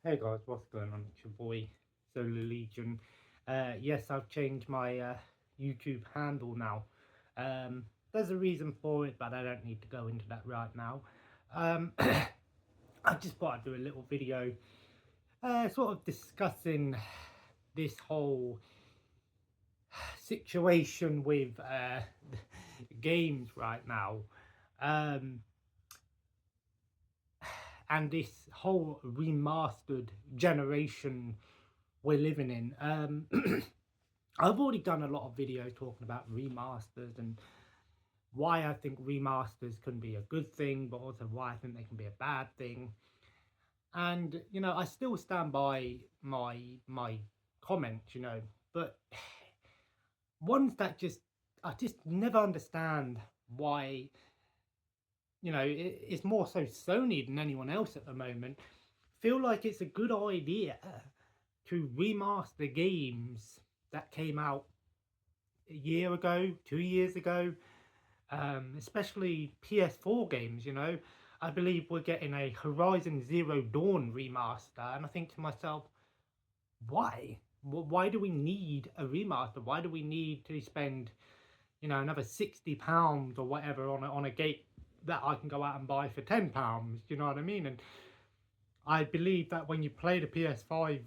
Hey guys, what's going on? It's your boy Solar Legion. Yes, I've changed my YouTube handle now. There's a reason for it, but I don't need to go into that right now. I just thought I'd do a little video sort of discussing this whole situation with games right now. Um, and this whole remastered generation we're living in. I've already done a lot of videos talking about remasters and why I think remasters can be a good thing, but also why I think they can be a bad thing. And I still stand by my comments, but ones that I just never understand why. It's more so Sony than anyone else at the moment. Feel like it's a good idea to remaster games that came out a year ago, 2 years ago, especially PS4 games. I believe we're getting a Horizon Zero Dawn remaster, and I think to myself, why? Why do we need a remaster? Why do we need to spend, another £60 or whatever on a game that I can go out and buy for £10? You know what I mean? And I believe that when you play the PS5,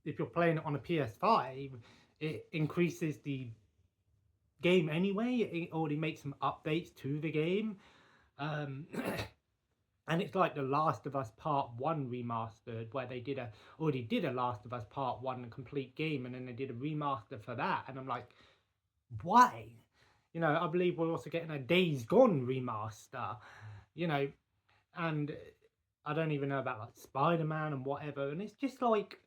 if you're playing it on a PS5, it increases the game anyway. It already makes some updates to the game. And it's like the Last of Us Part 1 remastered, where they already did a Last of Us Part 1 complete game, and then they did a remaster for that. And I'm like, why? I believe we're also getting a Days Gone remaster, you know, and I don't even know about like Spider-Man and whatever. And it's just like,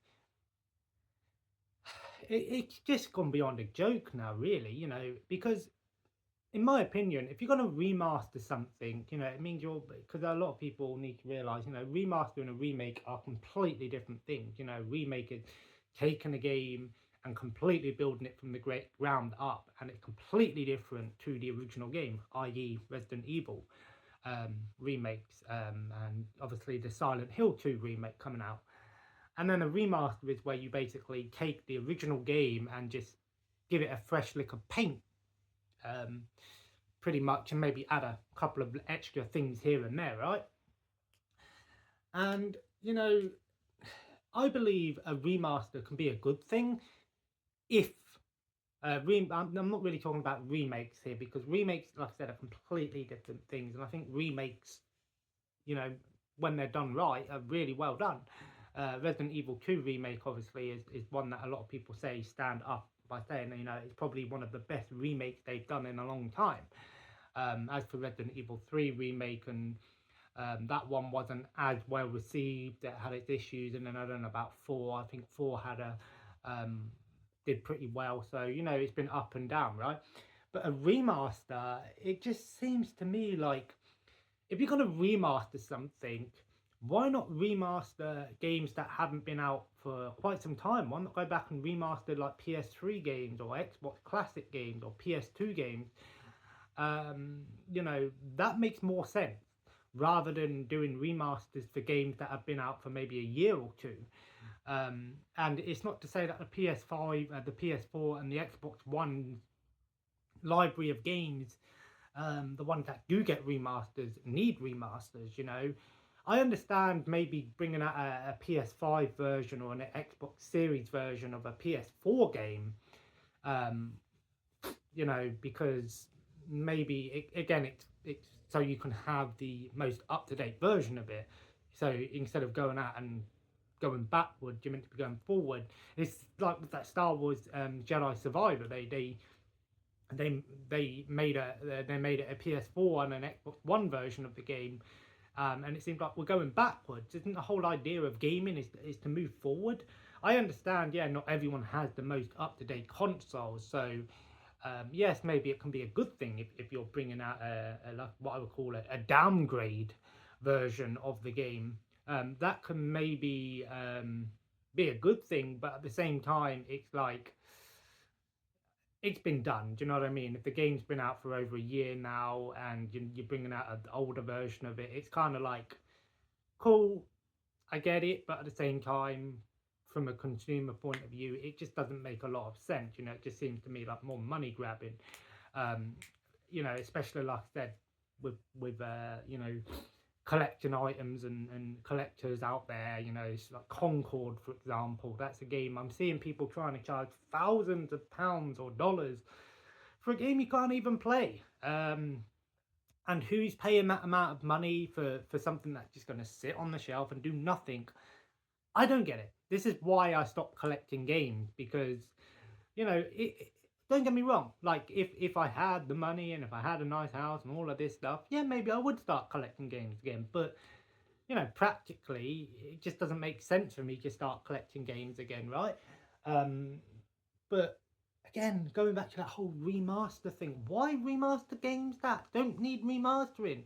it's just gone beyond a joke now, really, because in my opinion, if you're going to remaster something, it means because a lot of people need to realize, remaster and a remake are completely different things. Remake is taking a game and completely building it from the ground up, and it's completely different to the original game, i.e. Resident Evil remakes, and obviously the Silent Hill 2 remake coming out. And then a remaster is where you basically take the original game and just give it a fresh lick of paint, um, pretty much, and maybe add a couple of extra things here and there, right? And, I believe a remaster can be a good thing if I'm not really talking about remakes here, because remakes, like I said, are completely different things. And I think remakes, when they're done right, are really well done. Resident Evil 2 remake, obviously, is one that a lot of people say stand up by saying, it's probably one of the best remakes they've done in a long time. As for Resident Evil 3 remake, and that one wasn't as well received. It had its issues, and then I don't know about 4. I think 4 had did pretty well. So it's been up and down, right? But a remaster, it just seems to me like, if you're gonna remaster something, why not remaster games that haven't been out for quite some time? Why not go back and remaster like PS3 games or Xbox Classic games or PS2 games? That makes more sense rather than doing remasters for games that have been out for maybe a year or two. And it's not to say that the PS5, the PS4, and the Xbox One library of games, the ones that do get remasters, need remasters. I understand maybe bringing out a PS5 version or an Xbox Series version of a PS4 game, um, because maybe it's so you can have the most up-to-date version of it. So instead of going out and going backward, you're meant to be going forward. It's like with that Star Wars Jedi Survivor. They made it a PS4 and an Xbox One version of the game, and it seems like we're going backwards. Isn't the whole idea of gaming is to move forward? I understand, yeah, not everyone has the most up-to-date consoles, so yes, maybe it can be a good thing if you're bringing out what I would call a downgrade version of the game. That can maybe be a good thing, but at the same time, it's like, it's been done. Do you know what I mean? If the game's been out for over a year now and you're bringing out an older version of it, it's kind of like, cool, I get it, but at the same time, from a consumer point of view, it just doesn't make a lot of sense. You know, it just seems to me like more money grabbing. Um, you know, especially like I said, with you know, collecting items and collectors out there. You know, it's like Concord, for example. That's a game I'm seeing people trying to charge thousands of pounds or dollars for a game you can't even play. And who's paying that amount of money for something that's just going to sit on the shelf and do nothing? I don't get it. This is why I stopped collecting games, because, you know, don't get me wrong. Like, if I had the money and if I had a nice house and all of this stuff, yeah, maybe I would start collecting games again. But, you know, practically, it just doesn't make sense for me to start collecting games again, right? But again, going back to that whole remaster thing, why remaster games that don't need remastering?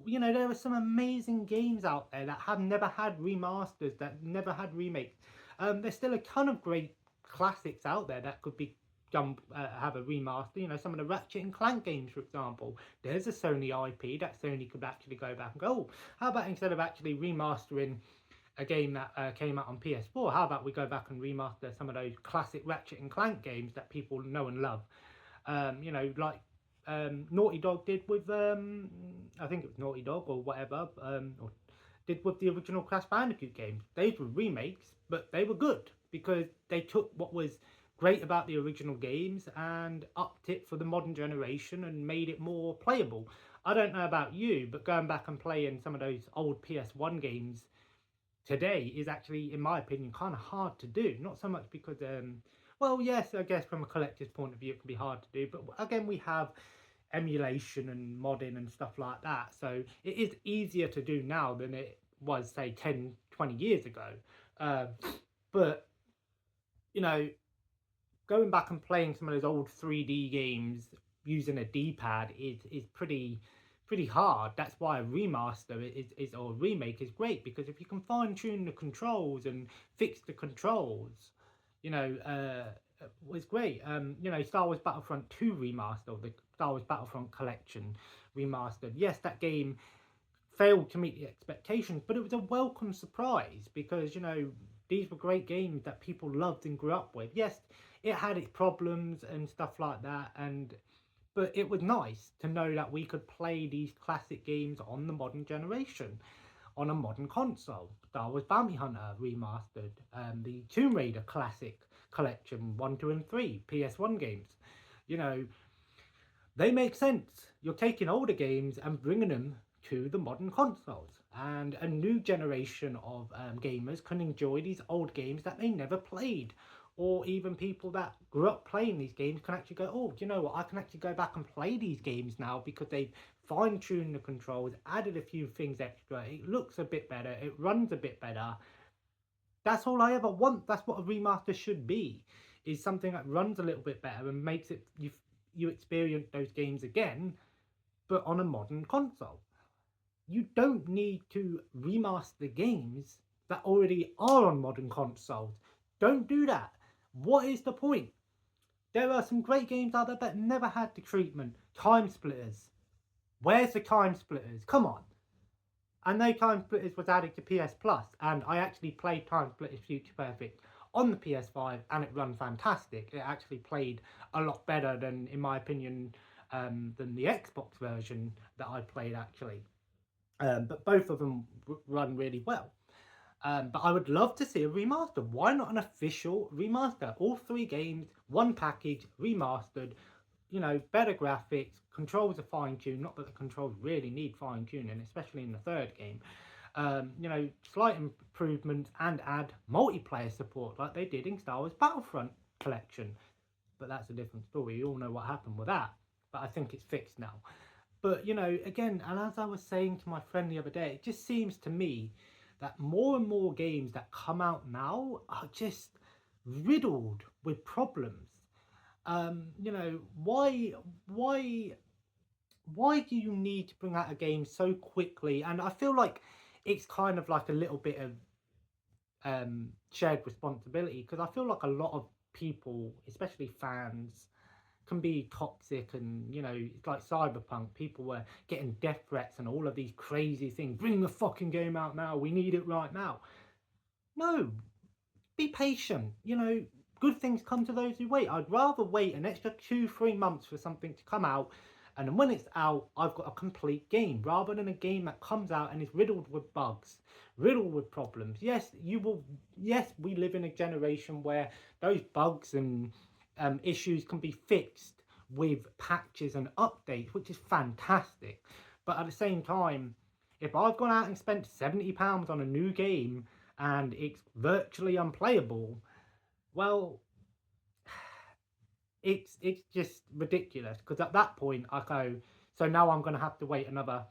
You know, there are some amazing games out there that have never had remasters, that never had remakes. There's still a ton of great classics out there that could be have a remaster. You know, some of the Ratchet and Clank games, for example. There's a Sony IP that Sony could actually go back and go, oh, how about instead of actually remastering a game that came out on PS4, how about we go back and remaster some of those classic Ratchet and Clank games that people know and love? You know, like Naughty Dog did with, I think it was Naughty Dog or whatever, or did with the original Crash Bandicoot games. Those were remakes, but they were good because they took what was great about the original games and upped it for the modern generation and made it more playable. I don't know about you, but going back and playing some of those old PS1 games today is actually, in my opinion, kind of hard to do. Not so much because, well, yes, I guess from a collector's point of view, it can be hard to do. But again, we have emulation and modding and stuff like that. So it is easier to do now than it was, say, 10, 20 years ago. But, you know, going back and playing some of those old 3D games using a D-pad is pretty hard. That's why a remaster is or a remake is great, because if you can fine tune the controls and fix the controls, you know, was great. You know, Star Wars Battlefront 2 remaster, the Star Wars Battlefront Collection remastered. Yes, that game failed to meet the expectations, but it was a welcome surprise because, you know, these were great games that people loved and grew up with. Yes, it had its problems and stuff like that, but it was nice to know that we could play these classic games on the modern generation, on a modern console. Star Wars Bounty Hunter remastered, the Tomb Raider Classic Collection 1, 2 and 3, PS1 games. You know, they make sense. You're taking older games and bringing them to the modern consoles. And a new generation of gamers can enjoy these old games that they never played. Or even people that grew up playing these games can actually go, oh, do you know what? I can actually go back and play these games now because they've fine-tuned the controls, added a few things extra. It looks a bit better. It runs a bit better. That's all I ever want. That's what a remaster should be, is something that runs a little bit better and makes it, you experience those games again, but on a modern console. You don't need to remaster games that already are on modern consoles. Don't do that. What is the point? There are some great games out there that never had the treatment. Time Splitters. Where's the Time Splitters? Come on. I know Time Splitters was added to PS Plus, and I actually played Time Splitters Future Perfect on the PS5, and it ran fantastic. It actually played a lot better than, in my opinion, than the Xbox version that I played actually. But both of them run really well. But I would love to see a remaster. Why not an official remaster? All three games, one package, remastered. You know, better graphics, controls are fine-tuned. Not that the controls really need fine-tuning, especially in the third game. You know, slight improvements and add multiplayer support like they did in Star Wars Battlefront Collection. But that's a different story. You all know what happened with that. But I think it's fixed now. But, you know, again, and as I was saying to my friend the other day, it just seems to me that more and more games that come out now are just riddled with problems. You know, why do you need to bring out a game so quickly? And I feel like it's kind of like a little bit of shared responsibility, because I feel like a lot of people, especially fans, can be toxic, and you know, it's like Cyberpunk. People were getting death threats and all of these crazy things. Bring the fucking game out now. We need it right now. No, be patient. You know, good things come to those who wait. I'd rather wait an extra 2-3 months for something to come out, and then when it's out, I've got a complete game, rather than a game that comes out and is riddled with bugs, riddled with problems. Yes, you will. Yes, we live in a generation where those bugs and issues can be fixed with patches and updates, which is fantastic. But at the same time, if I've gone out and spent £70 on a new game and it's virtually unplayable, well, it's just ridiculous, because at that point I go, so now I'm going to have to wait another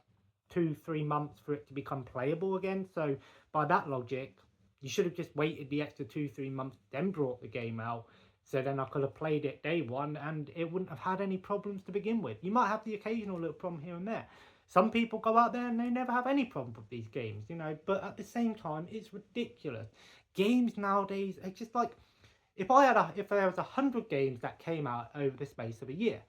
2-3 months for it to become playable again. So by that logic, you should have just waited the extra 2-3 months, then brought the game out, so then I could have played it day one and it wouldn't have had any problems to begin with. You might have the occasional little problem here and there. Some people go out there and they never have any problem with these games, you know, but at the same time, it's ridiculous. Games nowadays are just like, if there was 100 games that came out over the space of a year,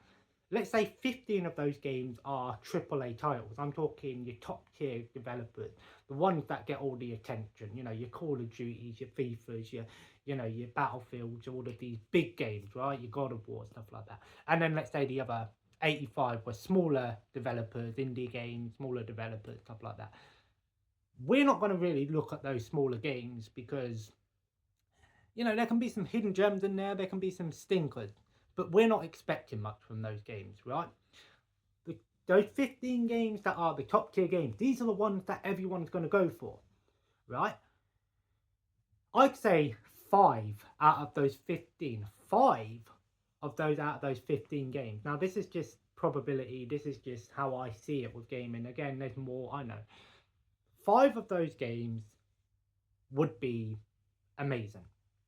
let's say 15 of those games are AAA titles. I'm talking your top tier developers, the ones that get all the attention, you know, your Call of Duties, your FIFAs, your Battlefields, all of these big games, right? Your God of War, stuff like that. And then let's say the other 85 were smaller developers, indie games, smaller developers, stuff like that. We're not going to really look at those smaller games because, you know, there can be some hidden gems in there, there can be some stinkers, but we're not expecting much from those games, right? Those 15 games that are the top tier games, these are the ones that everyone's going to go for, right? I'd say 5 out of those 15, 5 of those out of those 15 games. Now, this is just probability, this is just how I see it with gaming. Again, there's more, I know. 5 of those games would be amazing,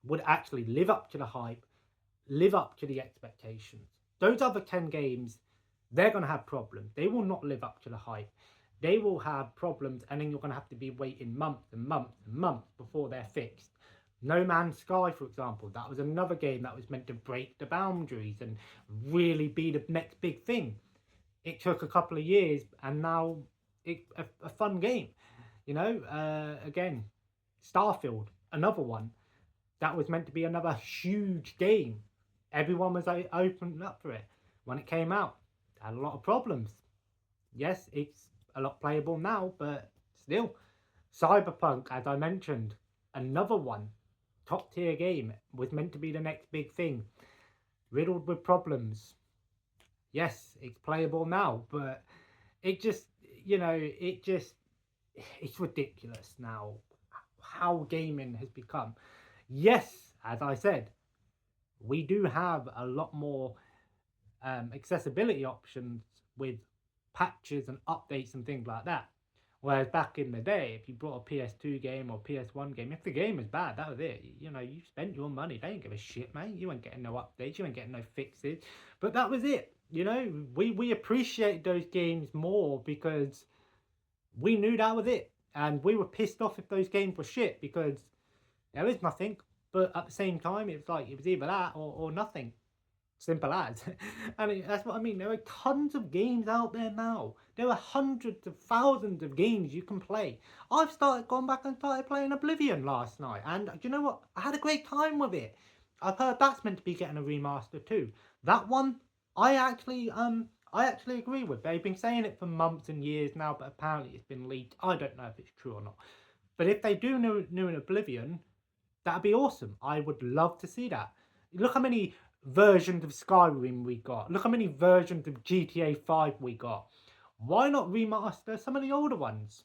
would actually live up to the hype, live up to the expectations. Those other 10 games, they're going to have problems. They will not live up to the hype. They will have problems, and then you're going to have to be waiting months and months and months before they're fixed. No Man's Sky, for example, that was another game that was meant to break the boundaries and really be the next big thing. It took a couple of years, and now it's a fun game. You know, again, Starfield, another one that was meant to be another huge game. Everyone was open up for it. When it came out, it had a lot of problems. Yes, it's a lot playable now, but still. Cyberpunk, as I mentioned, another one, top tier game, was meant to be the next big thing. Riddled with problems. Yes, it's playable now, but it just, you know, it's ridiculous now how gaming has become. Yes, as I said, we do have a lot more accessibility options with patches and updates and things like that. Whereas back in the day, if you brought a PS2 game or PS1 game, if the game was bad, that was it. You know, you spent your money. They didn't give a shit, mate. You weren't getting no updates. You weren't getting no fixes. But that was it. You know, we appreciate those games more because we knew that was it. And we were pissed off if those games were shit because there is nothing. But at the same time, it was either that or nothing. Simple as. And that's what I mean. There are tons of games out there now. There are hundreds of thousands of games you can play. I've gone back and started playing Oblivion last night. And do you know what? I had a great time with it. I've heard that's meant to be getting a remaster too. That one, I actually agree with. They've been saying it for months and years now, but apparently it's been leaked. I don't know if it's true or not. But if they do new in Oblivion, that'd be awesome. I would love to see that. Look how many versions of Skyrim we got. Look how many versions of GTA 5 we got. Why not remaster some of the older ones?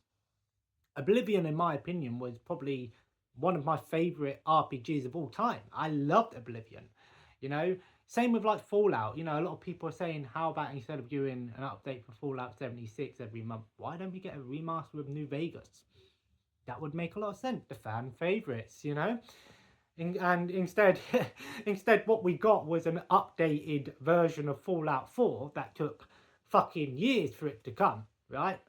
Oblivion, in my opinion, was probably one of my favourite RPGs of all time. I loved Oblivion. You know, same with like Fallout. You know, a lot of people are saying, how about instead of doing an update for Fallout 76 every month, why don't we get a remaster of New Vegas? That would make a lot of sense. The fan favourites, you know? And instead, what we got was an updated version of Fallout 4 that took fucking years for it to come, right?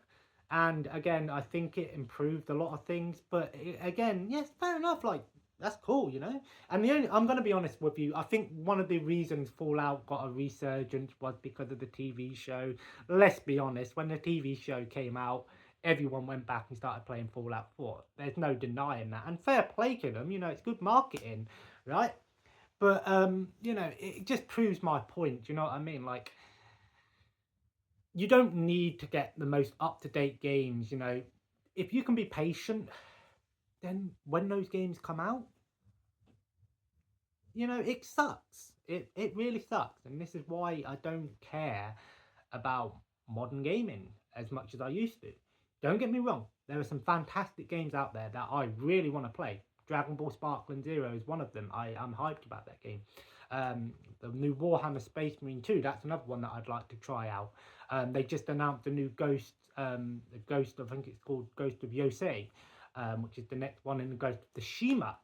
And again, I think it improved a lot of things. But again, yes, fair enough. Like, That's cool, you know. And the only, I'm going to be honest with you, I think one of the reasons Fallout got a resurgence was because of the TV show. Let's be honest, when the TV show came out, everyone went back and started playing Fallout 4. There's no denying that. And fair play to them, you know, it's good marketing, right? But you know, it just proves my point, you know what I mean? Like, you don't need to get the most up-to-date games, you know. If you can be patient, then when those games come out, you know, it sucks. It really sucks. And this is why I don't care about modern gaming as much as I used to. Don't get me wrong, there are some fantastic games out there that I really want to play. Dragon Ball Sparkling Zero is one of them. I'm hyped about that game. The new Warhammer Space Marine 2, that's another one that I'd like to try out. They just announced a new Ghost, the Ghost, I think it's called Ghost of Yosei, which is the next one in the Ghost of Tsushima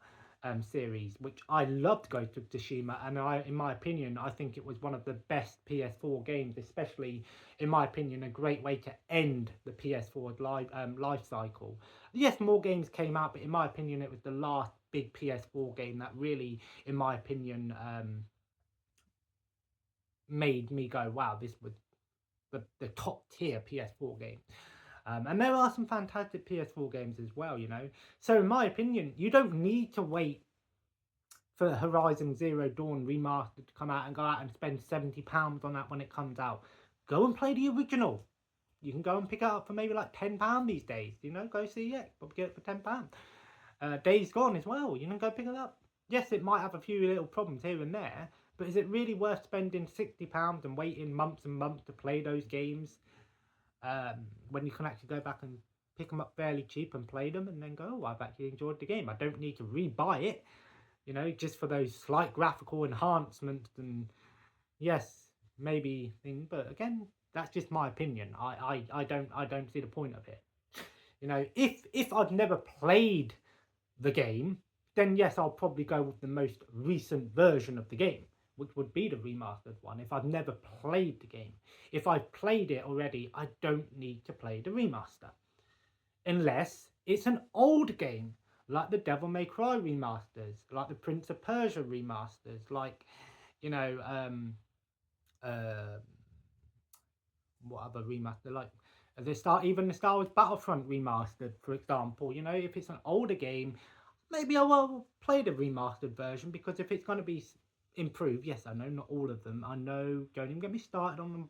series, which I loved Ghost of Tsushima, and in my opinion, I think it was one of the best PS4 games, especially, in my opinion, a great way to end the PS4 life cycle. Yes, more games came out, but in my opinion, it was the last big PS4 game that really, in my opinion, made me go, wow, this was the top tier PS4 game. And there are some fantastic PS4 games as well, you know. So in my opinion, you don't need to wait for Horizon Zero Dawn Remastered to come out and go out and spend £70 on that when it comes out. Go and play the original. You can go and pick it up for maybe like £10 these days, you know, go see it, but get it for £10. Days Gone as well, you know, go pick it up. Yes, it might have a few little problems here and there, but is it really worth spending £60 and waiting months and months to play those games when you can actually go back and pick them up fairly cheap and play them and then go, oh, I've actually enjoyed the game. I don't need to re-buy it, you know, just for those slight graphical enhancements and yes, maybe thing. But again, that's just my opinion. I don't see the point of it. You know, if I've never played the game, then yes, I'll probably go with the most recent version of the game, which would be the remastered one. If I've never played the game, if I've played it already, I don't need to play the remaster, unless it's an old game like the Devil May Cry remasters, like the Prince of Persia remasters, like, you know, uh, what other remaster, like even the Star Wars Battlefront remastered, for example. You know, if it's an older game, maybe I will play the remastered version, because if it's going to be improved, yes, I know not all of them. I know, don't even get me started on the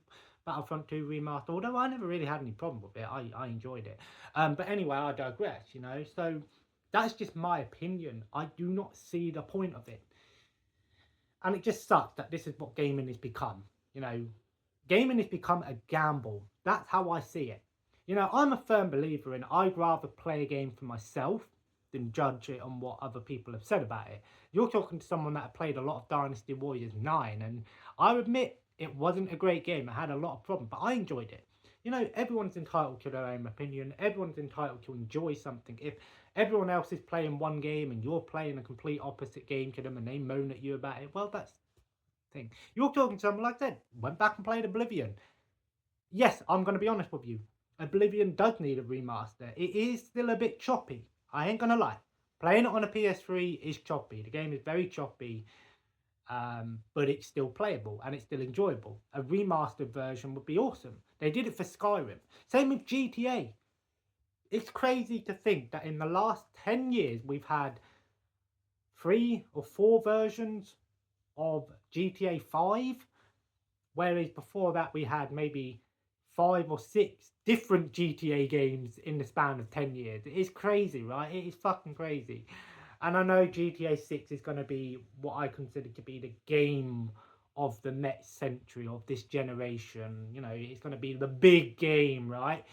Battlefront 2 remaster, although I never really had any problem with it. I enjoyed it. But anyway, I digress, you know. So that's just my opinion. I do not see the point of it. And it just sucks that this is what gaming has become. You know, gaming has become a gamble. That's how I see it. You know, I'm a firm believer in I'd rather play a game for myself than judge it on what other people have said about it. You're talking to someone that played a lot of Dynasty Warriors 9, and I admit it wasn't a great game. I had a lot of problems, but I enjoyed it. You know, everyone's entitled to their own opinion. Everyone's entitled to enjoy something. If everyone else is playing one game and you're playing a complete opposite game to them and they moan at you about it, well, that's the thing. You're talking to someone, like I said, went back and played Oblivion. Yes, I'm going to be honest with you. Oblivion does need a remaster. It is still a bit choppy. I ain't going to lie. Playing it on a PS3 is choppy. The game is very choppy, but it's still playable and it's still enjoyable. A remastered version would be awesome. They did it for Skyrim. Same with GTA. It's crazy to think that in the last 10 years we've had 3 or 4 versions of GTA 5, whereas before that we had maybe 5 or 6 different GTA games in the span of 10 years. It is crazy, right? It is fucking crazy. And I know GTA 6 is going to be what I consider to be the game of the next century, of this generation. You know, it's going to be the big game, right?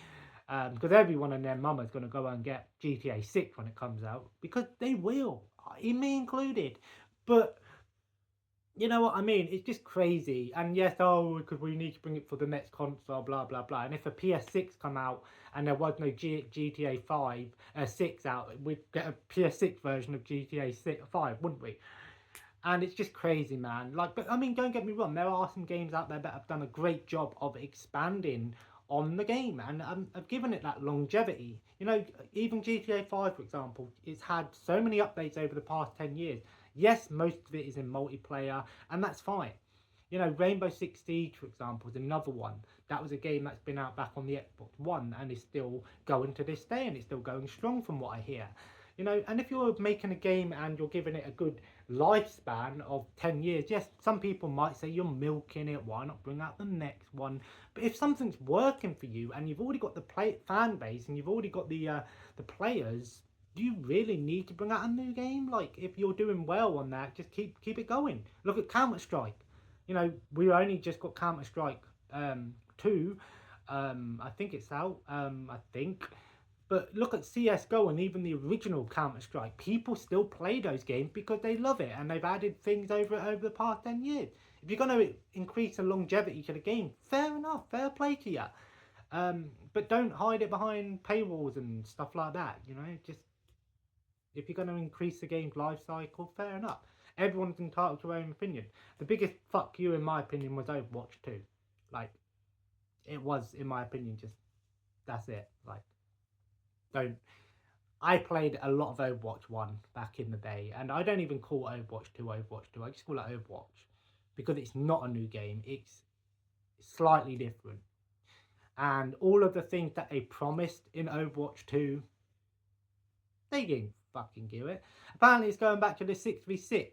Because everyone and their mama is going to go and get GTA 6 when it comes out, because they will, me included. But you know what I mean? It's just crazy. And yes, oh, because we need to bring it for the next console, blah, blah, blah. And if a PS6 come out and there was no GTA 5, 6 out, we'd get a PS6 version of GTA 5, wouldn't we? And it's just crazy, man. Like, but I mean, don't get me wrong. There are some games out there that have done a great job of expanding on the game, and I've given it that longevity. You know, even GTA 5, for example, it's had so many updates over the past 10 years. Yes, most of it is in multiplayer, and that's fine. You know, Rainbow Six Siege, for example, is another one. That was a game that's been out back on the Xbox One and is still going to this day, and it's still going strong from what I hear. You know, and if you're making a game and you're giving it a good lifespan of 10 years, yes, some people might say you're milking it, why not bring out the next one? But if something's working for you and you've already got the fan base and you've already got the players, do you really need to bring out a new game? Like, if you're doing well on that, just keep it going. Look at Counter-Strike. You know, we only just got Counter-Strike 2. I think it's out. I think. But look at CSGO and even the original Counter-Strike. People still play those games because they love it, and they've added things over the past 10 years. If you're going to increase the longevity to the game, fair enough, fair play to you. But don't hide it behind paywalls and stuff like that. You know, just if you're going to increase the game's life cycle, fair enough. Everyone's entitled to their own opinion. The biggest fuck you, in my opinion, was Overwatch 2. Like, it was, in my opinion, just, that's it. Like, don't. I played a lot of Overwatch 1 back in the day, and I don't even call Overwatch 2 Overwatch 2. I just call it Overwatch because it's not a new game. It's slightly different. And all of the things that they promised in Overwatch 2, they didn't fucking give it. Apparently, it's going back to the 6v6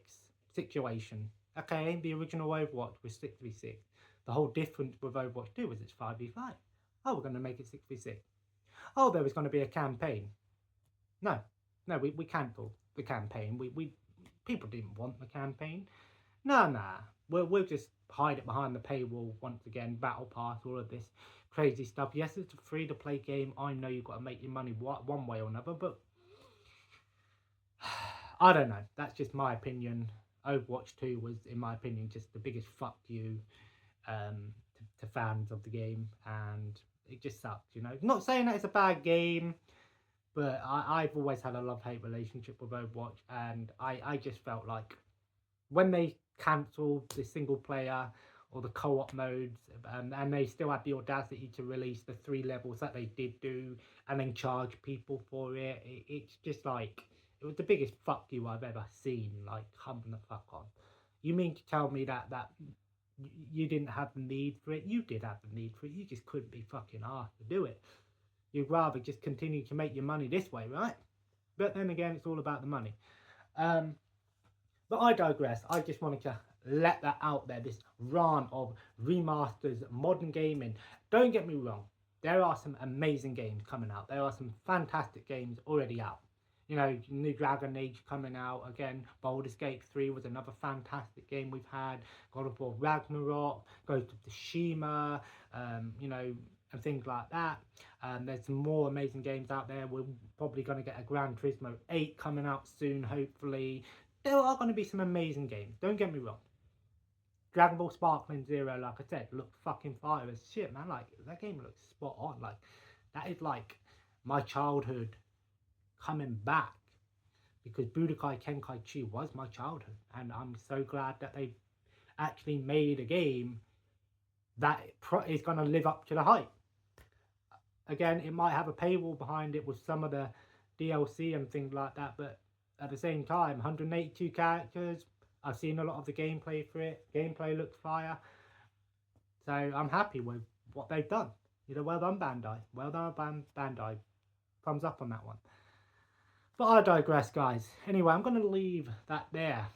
situation. Okay, the original Overwatch was 6v6. The whole difference with Overwatch 2 was it's 5v5. Oh, we're going to make it 6v6. Oh, there was going to be a campaign. No, we cancelled the campaign. People didn't want the campaign. Nah. We'll just hide it behind the paywall once again. Battle Pass, all of this crazy stuff. Yes, it's a free-to-play game. I know you've got to make your money one way or another, but I don't know. That's just my opinion. Overwatch 2 was, in my opinion, just the biggest fuck you to fans of the game, and it just sucked, you know. Not saying that it's a bad game, but I've always had a love-hate relationship with Overwatch, and I just felt like when they cancelled the single player or the co-op modes, and they still had the audacity to release the 3 levels that they did do and then charge people for it, it's just like, it was the biggest fuck you I've ever seen. Like, come the fuck on. You mean to tell me that you didn't have the need for it? You did have the need for it. You just couldn't be fucking arsed to do it. You'd rather just continue to make your money this way, right? But then again, it's all about the money. But I digress. I just wanted to let that out there, this rant of remasters, modern gaming. Don't get me wrong, there are some amazing games coming out. There are some fantastic games already out. You know, new Dragon Age coming out again. Baldur's Gate 3 was another fantastic game we've had. God of War Ragnarok, Ghost of Tsushima, you know, and things like that. There's some more amazing games out there. We're probably going to get a Gran Turismo 8 coming out soon, hopefully. There are going to be some amazing games, don't get me wrong. Dragon Ball Sparkling Zero, like I said, looked fucking fire as shit, man. Like, that game looks spot on. Like, that is like my childhood coming back, because Budokai Tenkaichi was my childhood, and I'm so glad that they actually made a game that is going to live up to the hype. Again, it might have a paywall behind it with some of the DLC and things like that, but at the same time, 182 characters, I've seen a lot of the gameplay for it. Gameplay looks fire. So I'm happy with what they've done. You know, well done, Bandai. Well done, Bandai. Thumbs up on that one. But I digress, guys. Anyway, I'm going to leave that there.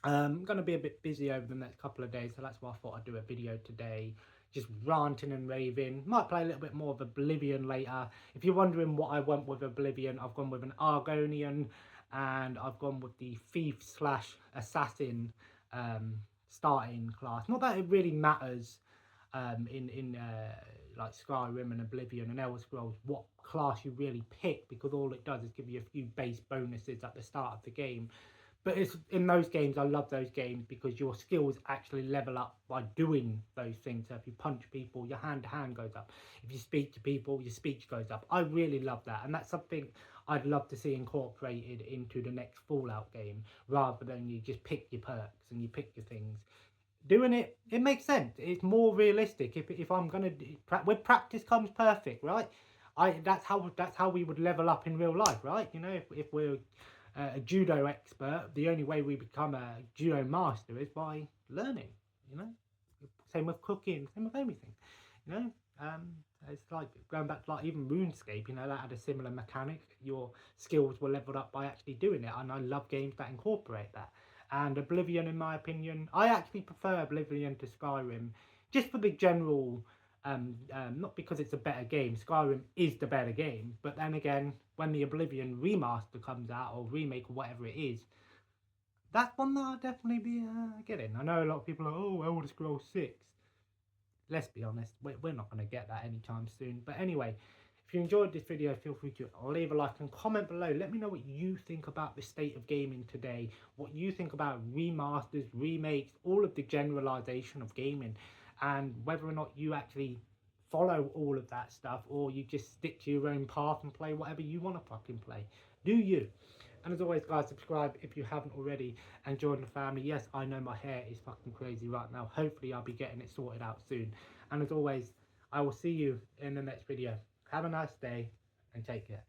I'm going to be a bit busy over the next couple of days, so that's why I thought I'd do a video today. Just ranting and raving. Might play a little bit more of Oblivion later. If you're wondering what I went with Oblivion, I've gone with an Argonian, and I've gone with the Thief/Assassin starting class. Not that it really matters in like Skyrim and Oblivion and Elder Scrolls what class you really pick, because all it does is give you a few base bonuses at the start of the game. But it's in those games, I love those games because your skills actually level up by doing those things. So if you punch people, your hand-to-hand goes up. If you speak to people, your speech goes up. I really love that, and that's something I'd love to see incorporated into the next Fallout game, rather than you just pick your perks and you pick your things. doing it, it makes sense. It's more realistic. If I'm gonna with practice comes perfect, right? That's how we would level up in real life, right? You know, if we're a judo expert, the only way we become a judo master is by learning. You know, same with cooking, same with everything. You know, um, it's like going back to like even RuneScape. You know, that had a similar mechanic. Your skills were leveled up by actually doing it, and I love games that incorporate that. And Oblivion, in my opinion, I actually prefer Oblivion to Skyrim, just for the general. Not because it's a better game. Skyrim is the better game, but then again, when the Oblivion remaster comes out or remake or whatever it is, that's one that I'll definitely be getting. I know a lot of people are, oh, Elder Scrolls 6. Let's be honest, we're not going to get that anytime soon. But anyway, if you enjoyed this video, feel free to leave a like and comment below. Let me know what you think about the state of gaming today, what you think about remasters, remakes, all of the generalization of gaming, and whether or not you actually follow all of that stuff or you just stick to your own path and play whatever you want to fucking play. Do you? And as always, guys, subscribe if you haven't already and join the family. Yes, I know my hair is fucking crazy right now. Hopefully, I'll be getting it sorted out soon. And as always, I will see you in the next video. Have a nice day and take care.